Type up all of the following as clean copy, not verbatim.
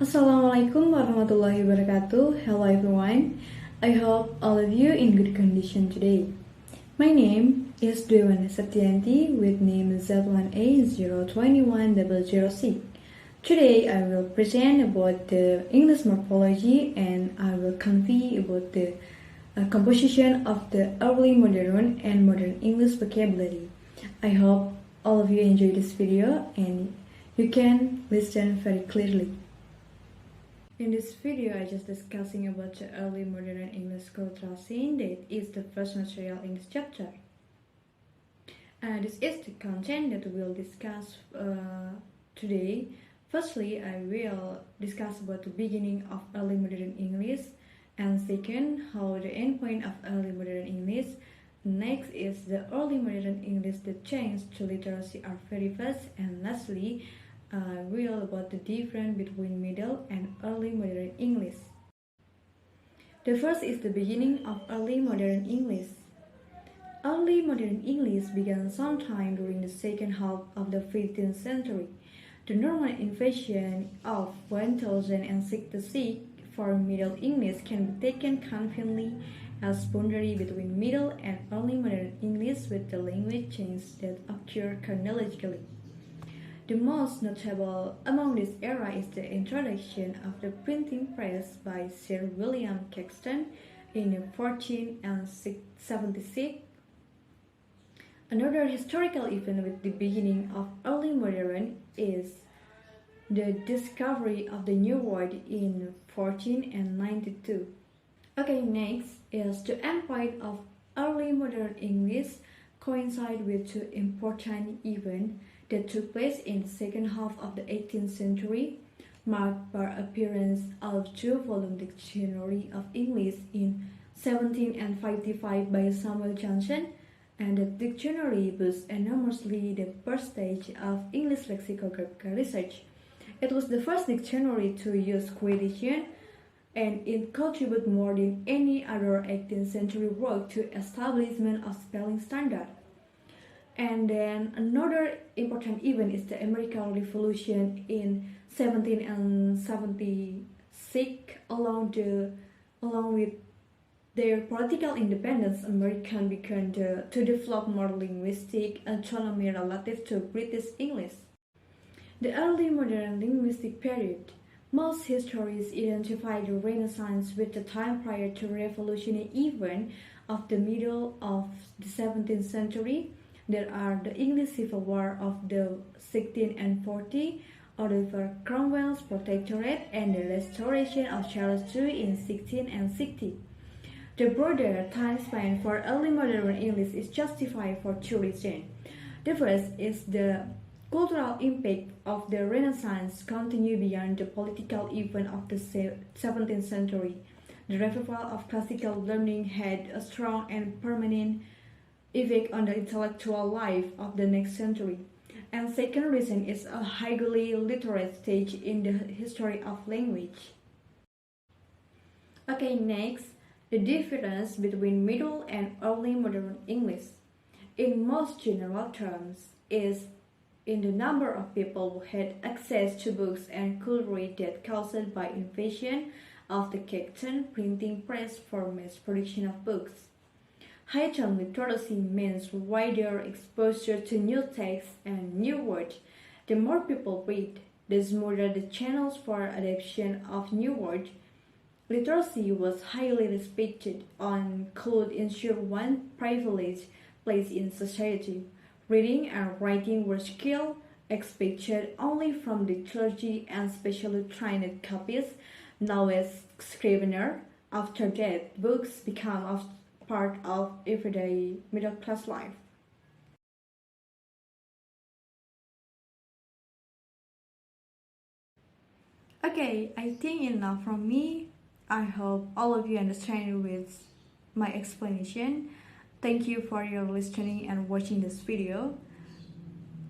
Assalamualaikum warahmatullahi wabarakatuh. Hello everyone. I hope all of you in good condition today. My name is Dwi Wanda Septiyanti with name Z1A021006. Today I will present about the English morphology and I will convey about the composition of the early modern and modern English vocabulary. I hope all of you enjoy this video and you can listen very clearly. In this video, I just discussing about the early modern English cultural scene that is the first material in this chapter. This is the content that we'll discuss today. Firstly, I will discuss about the beginning of early modern English, and second, how the endpoint of early modern English. Next is the early modern English that changed to literacy are very fast, and lastly, will about the difference between middle and early modern English. The first is the beginning of early modern English. Early modern English began sometime during the second half of the 15th century. The Norman invasion of 1066 for Middle English can be taken confidently as boundary between Middle and Early modern English with the language change that occur chronologically. The most notable among this era is the introduction of the printing press by Sir William Caxton in 1476. Another historical event with the beginning of early modern is the discovery of the New World in 1492. Okay, next is the endpoint of early modern English coincide with two important events that took place in the second half of the 18th century, marked by appearance of two-volume Dictionary of English in 1755 by Samuel Johnson, and the dictionary boosted enormously the first stage of English lexicographical research. It was the first dictionary to use quotation, and it contributed more than any other 18th century work to establishment of spelling standard. And then another important event is the American Revolution in 1776. Along with their political independence, Americans began to develop more linguistic autonomy relative to British English. The early modern linguistic period. Most historians identify the Renaissance with the time prior to revolutionary event of the middle of the 17th century. There are the English Civil War of the 1640, Oliver Cromwell's Protectorate, and the restoration of Charles II in 1660. The broader time span for early modern English is justified for two reasons. The first is the cultural impact of the Renaissance continued beyond the political event of the 17th century. The revival of classical learning had a strong and permanent effect on the intellectual life of the next century. And second reason is a highly literate stage in the history of language. Okay, next, the difference between middle and early modern English. In most general terms, is in the number of people who had access to books and could read that caused by invention of the Caxton printing press for mass production of books. Heightened literacy means wider exposure to new texts and new words. The more people read, the smoother the channels for adoption of new words. Literacy was highly respected and could ensure one's privileged place in society. Reading and writing were skills expected only from the clergy and specially trained copies, now as scrivener. After that, books become part of everyday middle-class life. Okay, I think enough from me. I hope all of you understand with my explanation. Thank you for your listening and watching this video.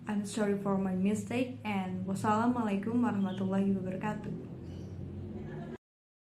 I'm sorry for my mistake and wassalamualaikum warahmatullahi wabarakatuh.